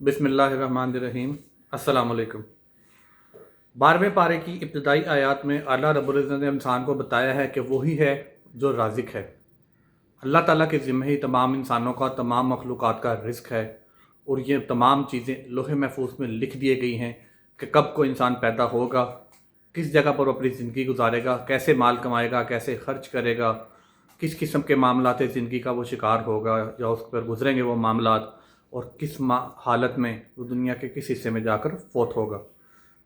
बिस्मिल्लाहिर्रहमानिर्रहीम। अस्सलाम वालेकुम। 12वें पारे की इब्तिदाई आयात में अल्लाह रब्बुल इज़्ज़त ने इंसान को बताया है कि वही है जो राज़िक है। अल्लाह ताला के ज़िम्मे ही तमाम इंसानों का, तमाम मखलूक़ात का रिज़्क़ है और ये तमाम चीज़ें लौह महफूज़ में लिख दिए गई हैं कि कब को इंसान पैदा होगा, किस जगह पर वो अपनी ज़िंदगी गुजारेगा, कैसे माल कमाएगा, कैसे ख़र्च करेगा, किस किस्म के मामलात ज़िंदगी का वो शिकार होगा या उस पर गुजरेंगे वो मामलात, और किस हालत में वो दुनिया के किस हिस्से में जाकर फौत होगा।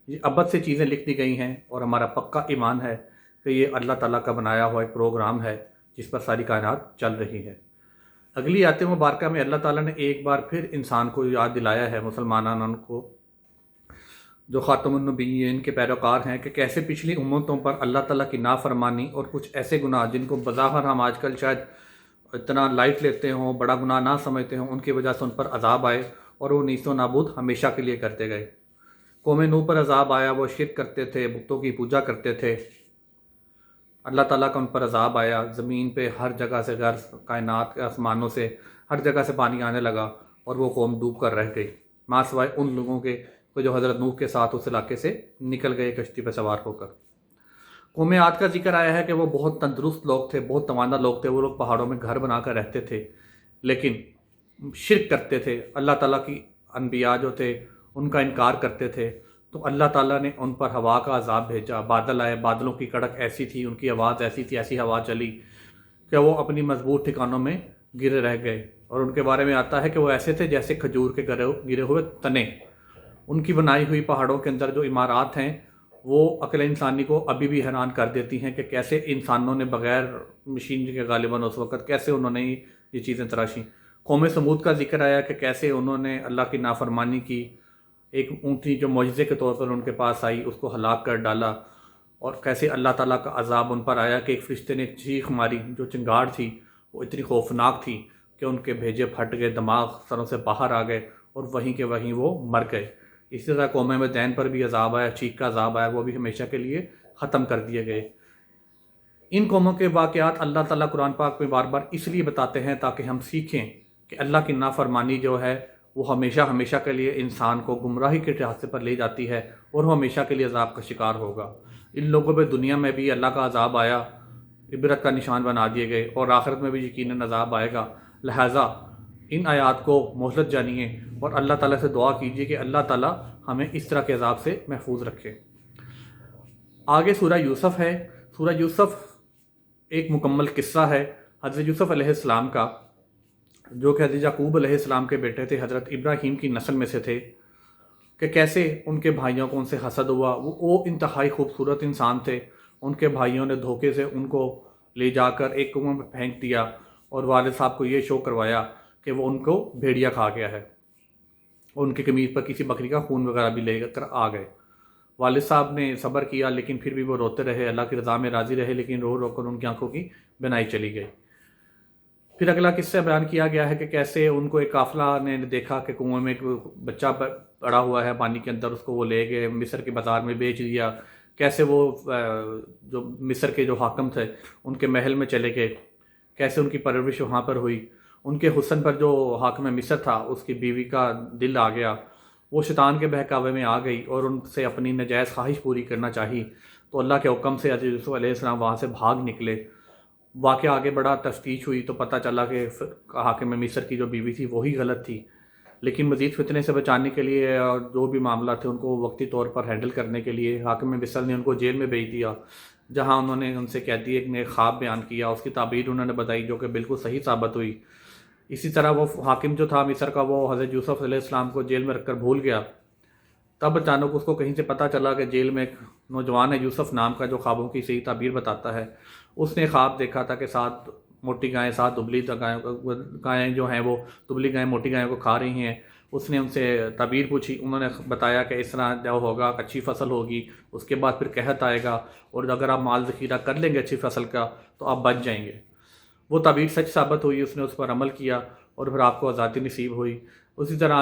ये अबद से चीज़ें लिख दी गई हैं और हमारा पक्का ईमान है कि ये अल्लाह ताला का बनाया हुआ एक प्रोग्राम है जिस पर सारी कायनात चल रही है। अगली आयत मुबारका में अल्लाह ताला ने एक बार फिर इंसान को याद दिलाया है, मुसलमानों को जो ख़ातमुन नबिय्यीन के पैरोकार हैं, कि कैसे पिछली उम्मतों पर अल्लाह ताला की नाफरमानी और कुछ ऐसे गुनाह जिनको बज़ाहिर हम आजकल शायद इतना लाइट लेते हों, बड़ा गुनाह ना समझते हों, उनकी वजह से उन पर अज़ाब आए और वो नीस्तो नाबूद हमेशा के लिए करते गए। कौम नूह पर अज़ाब आया, वो शिर्क करते थे, बुतों की पूजा करते थे, अल्लाह ताला का उन पर अज़ाब आया। ज़मीन पे हर जगह से, घर कायनात के आसमानों से हर जगह से पानी आने लगा और वो कौम डूब कर रह गई, माँ सिवाय उन लोगों के जो हज़रत नूह के साथ उस इलाके से निकल गए कश्ती पर सवार होकर। कौम आद का जिक्र आया है कि वो बहुत तंदुरुस्त लोग थे, बहुत तवाना लोग थे। वो लोग पहाड़ों में घर बना कर रहते थे लेकिन शिर्क करते थे, अल्लाह ताला की अनबिया जो थे उनका इनकार करते थे। तो अल्लाह ताला ने उन पर हवा का अज़ाब भेजा, बादल आए, बादलों की कड़क ऐसी थी, उनकी आवाज़ ऐसी थी, ऐसी हवा चली कि वो अपनी मजबूत ठिकानों में गिरे रह गए। और उनके बारे में आता है कि वो ऐसे थे जैसे खजूर के गिरे हुए तने। उनकी बनाई हुई पहाड़ों के अंदर जो इमारत हैं वो अक्ल इंसानी को अभी भी हैरान कर देती हैं कि कैसे इंसानों ने बग़ैर मशीनरी के गालिबन उस वक़्त कैसे उन्होंने ये चीज़ें तराशी। कौम समूद का जिक्र आया कि कैसे उन्होंने अल्लाह की नाफरमानी की, एक ऊँटनी जो मुआजिज़े के तौर पर उनके पास आई उसको हलाक कर डाला, और कैसे अल्लाह ताला का अज़ाब उन पर आया कि एक फ़रिश्ते ने चीख मारी, जो चिंगाड़ थी वो इतनी खौफनाक थी कि उनके भेजे फट गए, दिमाग सरों से बाहर आ गए और वहीं के वहीं वो मर गए। इसी तरह कौम मदैन पर भी अज़ाब आया, चीख का अज़ाब आया, वो भी हमेशा के लिए ख़त्म कर दिए गए। इन कौमों के वाक़यात अल्लाह ताला कुरान पाक में बार बार इसलिए बताते हैं ताकि हम सीखें कि अल्लाह की नाफरमानी जो है वो हमेशा हमेशा के लिए इंसान को गुमराही के रास्ते पर ले जाती है और वो हमेशा के लिए अज़ाब का शिकार होगा। इन लोगों पर दुनिया में भी अल्लाह का अज़ाब आया, इबरत का निशान बना दिए गए, और आखिरत में भी यकीनन अज़ाब आएगा। लिहाजा इन आयात को मोहलत जानिए और अल्लाह ताला से दुआ कीजिए कि अल्लाह ताला हमें इस तरह के अज़ाब से महफूज रखे। आगे सूरह यूसुफ है। सूरह यूसुफ एक मुकम्मल किस्सा है हज़रत यूसुफ अलैहिस्सलाम का, जो कि हज़रत याकूब अलैहिस्सलाम के बेटे थे, हज़रत इब्राहीम की नस्ल में से थे, कि कैसे उनके भाइयों को उनसे हसद हुआ। वो इंतहाई खूबसूरत इंसान थे। उनके भाइयों ने धोखे से उनको ले जाकर एक कुआं में फेंक दिया और वालिद साहब को ये शो करवाया कि वो उनको भेड़िया खा गया है। उनकी कमीज़ पर किसी बकरी का खून वगैरह भी लेकर आ गए। वालिद साहब ने सब्र किया लेकिन फिर भी वो रोते रहे, अल्लाह की रज़ा में राज़ी रहे, लेकिन रो रो कर उनकी आंखों की बिनाई चली गई। फिर अगला किस्सा बयान किया गया है कि कैसे उनको एक काफ़िला ने देखा कि कुएं में एक बच्चा पड़ा हुआ है पानी के अंदर, उसको वो ले गए, मिस्र के बाज़ार में बेच दिया। कैसे वो जो मिस्र के जो हाकिम थे उनके महल में चले गए, कैसे उनकी परवरिश वहाँ पर हुई। उनके हुस्न पर जो हाकिम मिस्र था उसकी बीवी का दिल आ गया, वो शैतान के बहकावे में आ गई और उनसे अपनी नजायज़ ख्वाहिश पूरी करना चाही। तो अल्लाह के हुक्म से हज़रत यूसुफ अलैहिस्सलाम वहाँ से भाग निकले। वाक़या आगे बड़ा तफ्तीश हुई तो पता चला कि हाकिम मिस्र की जो बीवी थी वही गलत थी, लेकिन मज़ीद फितने से बचाने के लिए और जो भी मामला थे उनको वक्ती तौर पर हैंडल करने के लिए हाकिम मिस्र ने उनको जेल में भेज दिया, जहाँ उन्होंने उनसे कहती एक ने ख्वाब बयान किया, उसकी ताबीर उन्होंने बताई जो कि बिल्कुल सही साबित हुई। इसी तरह वो हाकिम जो था मिस्र का, वो हज़रत यूसुफ अलैहिस्सलाम को जेल में रखकर भूल गया। तब अचानक उसको कहीं से पता चला कि जेल में एक नौजवान है यूसुफ नाम का, जो ख्वाबों की सही ताबीर बताता है। उसने ख्वाब देखा था कि 7 मोटी गायें, 7 दुबली गायें जो हैं वो दुबली गायें मोटी गायों को खा रही हैं। उसने उनसे ताबीर पूछी, उन्होंने बताया कि इस तरह जो होगा अच्छी फसल होगी, उसके बाद फिर कहत आएगा और अगर आप माल ज़ख़ीरा कर लेंगे अच्छी फसल का तो आप बच जाएंगे। वो ताबीर सच साबित हुई, उसने उस पर अमल किया और फिर आपको आज़ादी नसीब हुई। उसी तरह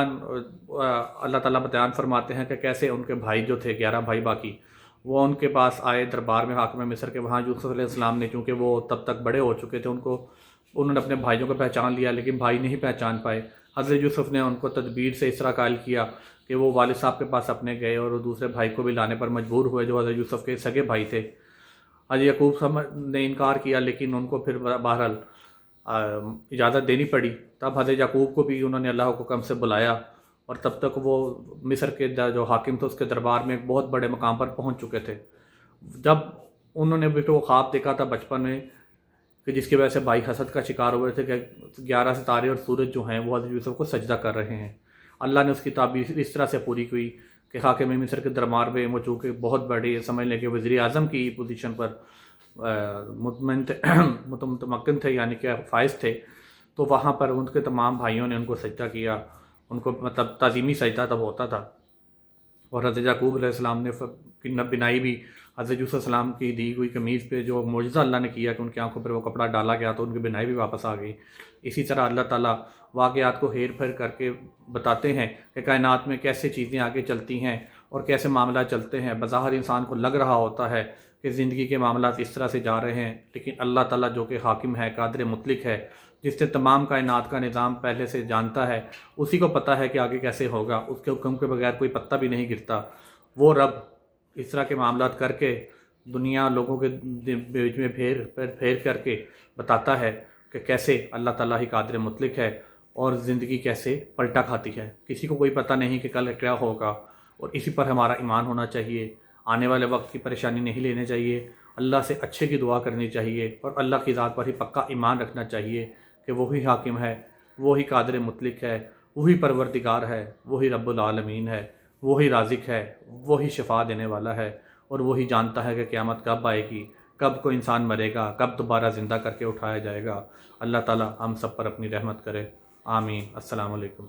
अल्लाह ताला बयान फरमाते हैं कि कैसे उनके भाई जो थे 11 भाई बाकी, वो उनके पास आए दरबार में हाकिम मिस्र के। वहाँ यूसुफ अलैहिस्सलाम ने, चूँकि वो तब तक बड़े हो चुके थे, उन्होंने अपने भाइयों को पहचान लिया लेकिन भाई नहीं पहचान पाए। حضرت یوسف نے ان کو تدبیر سے اس طرح قائل کیا کہ وہ والد صاحب کے پاس اپنے گئے اور وہ دوسرے بھائی کو بھی لانے پر مجبور ہوئے جو حضرت یوسف کے سگے بھائی تھے۔ حضرت یعقوب نے انکار کیا، لیکن ان کو پھر بہرحال اجازت دینی پڑی۔ تب حضرت یعقوب کو بھی انہوں نے اللہ کے حکم سے بلایا، اور تب تک وہ مصر کے جو حاکم تھے اس کے دربار میں ایک بہت بڑے مقام پر پہنچ چکے تھے۔ جب انہوں نے بھی وہ خواب دیکھا تھا بچپن میں کہ جس کی وجہ سے بھائی حسد کا شکار ہوئے تھے کہ 11 ستارے اور سورج جو ہیں وہ حضرت یوسف کو سجدہ کر رہے ہیں، اللہ نے اس کی تعبیر اس طرح سے پوری کی کہ حاکم مصر کے دربار میں وہ چونکہ بہت بڑی سمجھ لیں کہ وزیر اعظم کی پوزیشن پر متمکن تھے، یعنی کہ فائز تھے، تو وہاں پر ان کے تمام بھائیوں نے ان کو سجدہ کیا، ان کو مطلب تعظیمی سجدہ تب ہوتا تھا۔ اور حضرت یعقوب علیہ السلام نے بنائی بھی حضرت یوسف علیہ السلام کی دی ہوئی قمیض پہ جو معجزہ اللہ نے کیا کہ ان کی آنکھوں پر وہ کپڑا ڈالا گیا تو ان کی بنائی بھی واپس آ گئی۔ اسی طرح اللہ تعالیٰ واقعات کو ہیر پھیر کر کے بتاتے ہیں کہ کائنات میں کیسے چیزیں آگے چلتی ہیں اور کیسے معاملات چلتے ہیں۔ بظاہر انسان کو لگ رہا ہوتا ہے کہ زندگی کے معاملات اس طرح سے جا رہے ہیں، لیکن اللہ تعالیٰ جو کہ حاکم ہے، قادر مطلق ہے، جس نے تمام کائنات کا نظام پہلے سے جانتا ہے، اسی کو پتہ ہے کہ آگے کیسے ہوگا، اس کے حکم کے بغیر کوئی پتہ بھی نہیں گرتا۔ وہ رب اس طرح کے معاملات کر کے دنیا لوگوں کے بیچ میں پھیر کر کے بتاتا ہے کہ کیسے اللہ تعالیٰ ہی قادر مطلق ہے اور زندگی کیسے پلٹا کھاتی ہے۔ کسی کو کوئی پتہ نہیں کہ کل کیا ہوگا، اور اسی پر ہمارا ایمان ہونا چاہیے۔ آنے والے وقت کی پریشانی نہیں لینے چاہیے، اللہ سے اچھے کی دعا کرنی چاہیے، اور اللہ کی ذات پر ہی پکا ایمان رکھنا چاہیے کہ وہی حاکم ہے، وہی قادر مطلق ہے، وہی پروردگار ہے، وہی رب العالمین ہے، وہی رازق ہے، وہی شفا دینے والا ہے، اور وہی جانتا ہے کہ قیامت کب آئے گی، کب کوئی انسان مرے گا، کب دوبارہ زندہ کر کے اٹھایا جائے گا۔ اللہ تعالی ہم سب پر اپنی رحمت کرے، آمین۔ السلام علیکم۔